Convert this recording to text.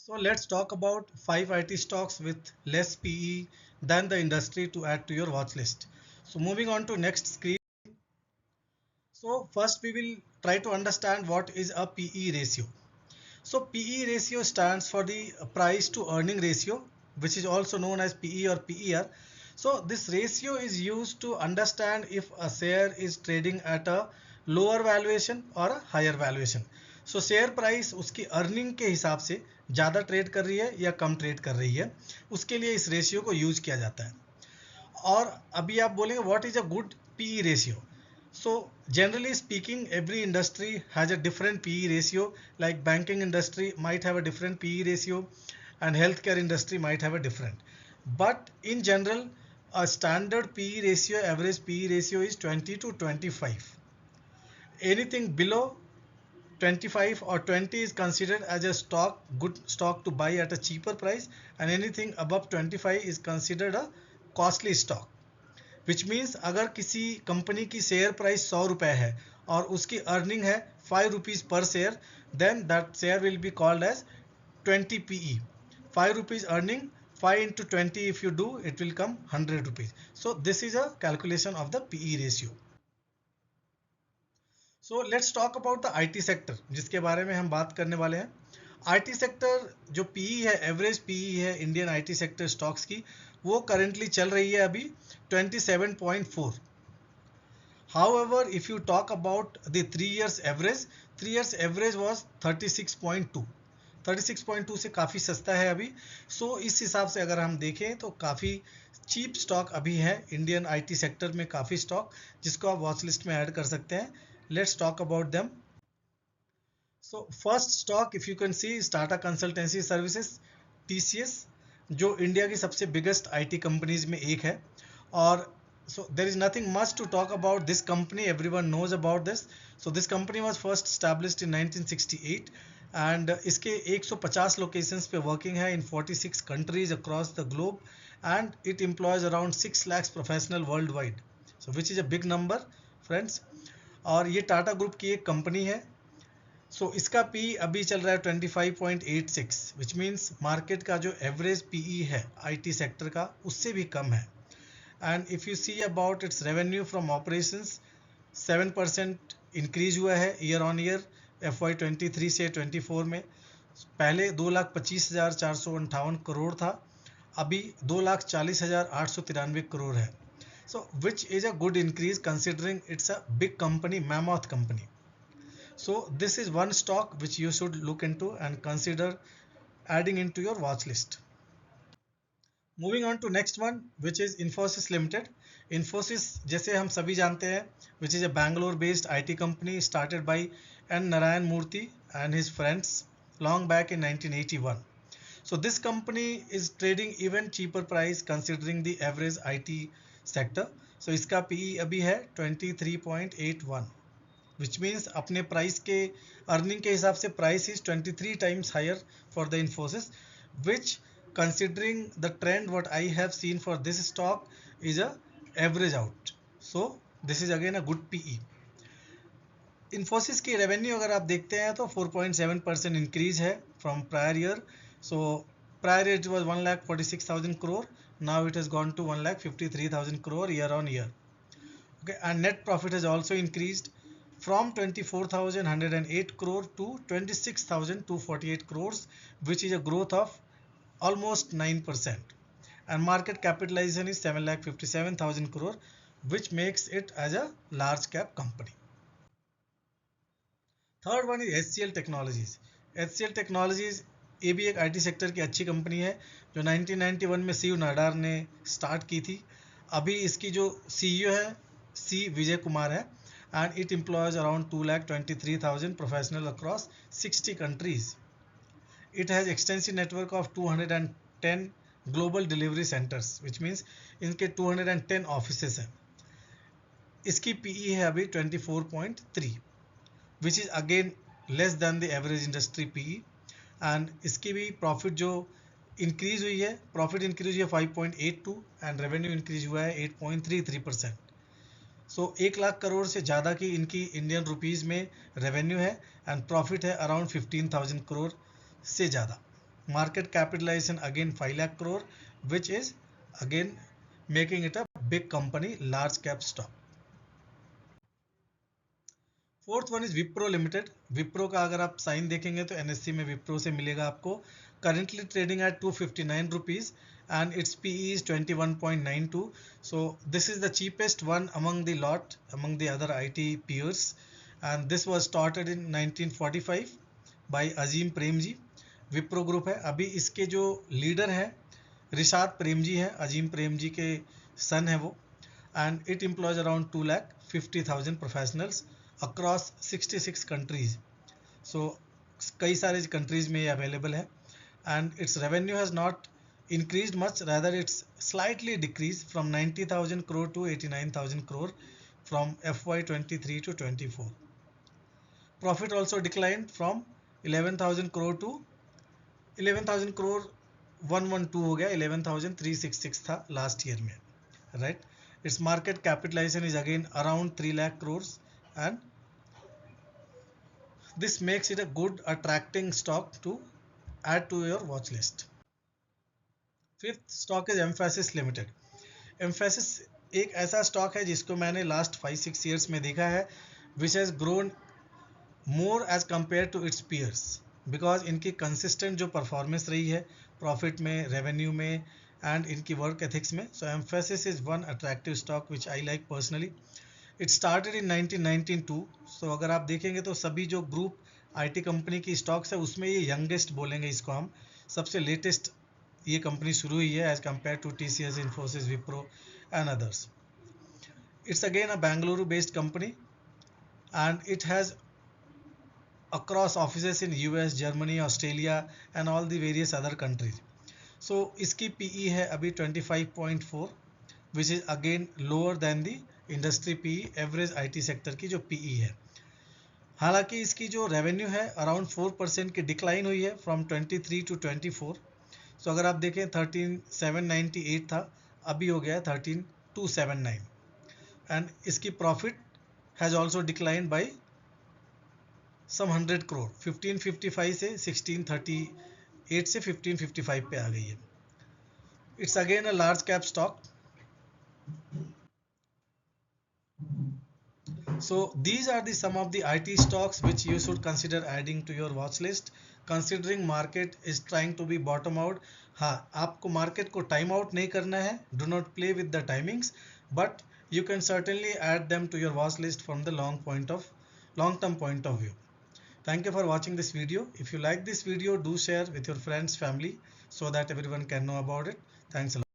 So let's talk about 5 IT stocks with less PE than the industry to add to your watch list. So moving on to next screen. So first we will try to understand what is a PE ratio. So PE ratio stands for the price to earning ratio, which is also known as PE or PER. So this ratio is used to understand if a share is trading at a lower valuation or a higher valuation. So share price उसकी earning के हिसाब से ज़्यादा trade कर रही है या कम trade कर रही है, उसके लिए इस रेशियो को यूज किया जाता है. और अभी आप बोलेंगे what is a good PE ratio. So generally speaking, every industry has a different PE ratio. Like banking industry might have a different PE ratio, and healthcare industry might have a different. But in general, a standard PE ratio, average PE ratio is 20 to 25. Anything below 25 or 20 is considered as a stock, good stock to buy at a cheaper price, and anything above 25 is considered a costly stock. Which means अगर किसी company की share price 100 रुपये है और उसकी earning है 5 rupees पर share, then that share will be called as 20 PE. 5 rupees earning, 5 into 20 if you do, it will come 100 rupees. So this is a calculation of the PE ratio. So let's talk about the IT sector, जिसके बारे में हम बात करने वाले हैं. IT sector जो PE है, एवरेज PE है इंडियन IT सेक्टर स्टॉक्स की, वो करेंटली चल रही है अभी 27.4. However, if you talk about the 3 years average was 36.2. 36.2 से काफ़ी सस्ता है अभी. सो इस हिसाब से अगर हम देखें तो काफ़ी चीप स्टॉक अभी है इंडियन IT सेक्टर में, काफ़ी स्टॉक जिसको आप वॉच लिस्ट में ऐड कर सकते हैं. Let's talk about them. So first stock if you can see is Tata consultancy services, TCS, जो इंडिया की सबसे बिगेस्ट IT कंपनीज में एक है. और so there is nothing much to talk about this company, everyone knows about this. So this company was first established in 1968 and इसके 150 locations पे working है in 46 countries across the globe, and it employs around 6 lakhs professional worldwide, so which is a big number friends. और ये Tata group की एक company है. सो इसका P अभी चल रहा है 25.86, विच मीन्स मार्केट का जो एवरेज पीई है IT सेक्टर का उससे भी कम है. And if you see about it's revenue from operations, 7% increase हुआ है ईयर ऑन ईयर FY23 से 24 में. पहले 2,25,458 करोड़ था, अभी 2,40,893 करोड़ है. So which is a good increase considering it's a big company, mammoth company. So this is one stock which you should look into and consider adding into your watch list. Moving on to next one, which is Infosys Limited. Infosys जैसे हम सभी जानते हैं, which is a Bangalore based IT company started by N. Narayan Murthy and his friends long back in 1981. So this company is trading even cheaper price considering the average IT sector. So इसका PE अभी है 23.81, which means अपने price के earning के हिसाब से price is 23 times higher for the Infosys, which considering the trend what I have seen for this stock is a average out. So this is again a good PE. Infosys की revenue अगर आप देखते हैं तो 4.7% increase है from prior year. So prior year it was 1,46,000 crore, now it has gone to 1,53,000 crore year on year. Okay, and net profit has also increased from 24,108 crore to 26,248 crores, which is a growth of almost 9%. And market capitalization is 7,57,000 crore, which makes it as a large cap company. Third one is HCL Technologies. HCL Technologies ये भी एक IT sector की अच्छी company है जो 1991 में शिव नाडार ने start की थी. अभी इसकी जो CEO है C. Vijay Kumar है, and it employs around 2,23,000 professionals across 60 countries. It has extensive network of 210 global delivery centers, which means इनके 210 offices हैं. इसकी PE है अभी 24.3, which is again less than the average industry PE. and इसकी भी profit जो increase हुई है, प्रॉफिट इंक्रीज हुई है 5.82 एंड रेवेन्यू इंक्रीज हुआ है 8.33%. सो 1 लाख करोड़ से ज़्यादा की इनकी इंडियन रुपीज़ में रेवेन्यू है एंड प्रॉफिट है अराउंड 15,000 करोड़ से ज़्यादा. market capitalization again 5 lakh crore, which is again making it a big company, large cap stock. Fourth one is Wipro limited. Wipro का अगर आप साइन देखेंगे तो एनएससी में विप्रो से मिलेगा आपको. Currently trading at 259 rupees and its PE is 21.92. So this is the cheapest one among the lot, among the other IT peers, and this was started in 1945 by Azim Premji. Wipro group है. अभी इसके जो लीडर हैं रिशाद प्रेमजी हैं, अजीम प्रेमजी के सन है वो, and it employs around 2,50,000 professionals across 66 countries. So कई सारे कंट्रीज में ये अवेलेबल है. And its revenue has not increased much, rather it's slightly decreased from 90,000 crore to 89,000 crore from FY23 to 24. Profit also declined from 11,000 crore to 11,000 crore 112 हो गया, 11,366 था last year में, right. Its market capitalization is again around 3 lakh crores and this makes it a good attracting stock to add to your watch list. Fifth stock is emphasis limited. Emphasis एक ऐसा stock है जिसको मैंने last 5-6 years में देखा है which has grown more as compared to its peers, because इनकी consistent जो परफॉर्मेंस रही है प्रॉफिट में, रेवेन्यू में एंड इनकी वर्क एथिक्स में. So Mphasis is one attractive stock which I like personally. It started in 1992. So अगर आप देखेंगे तो सभी जो ग्रुप आईटी कंपनी की स्टॉक्स है उसमें ये यंगेस्ट बोलेंगे इसको हम, सबसे लेटेस्ट ये कंपनी शुरू हुई है as compare to TCS, Infosys, Wipro and others. It's again a Bengaluru based company and it has across offices in US, Germany, Australia and all the various other countries. So इसकी PE है अभी 25.4 which is again lower than the industry PE, average IT sector की जो PE है. हालांकि इसकी जो revenue है अराउंड 4% की डिक्लाइन हुई है फ्रॉम 23 टू 24. सो अगर आप देखें 13,798 था, अभी हो गया 13,279 एंड इसकी profit has also decline by some 100 crore. 1555 से 1638 से 1555 पे आ गई है. It's again a large cap stock. So these are the some of the IT stocks which you should consider adding to your watch list, considering market is trying to be bottom out. हाँ, आपको market को time out नहीं करना है, do not play with the timings, but you can certainly add them to your watch list from the long term point of view. Thank you for watching this video. If you like this video, do share with your friends, family, so that everyone can know about it. Thanks a lot.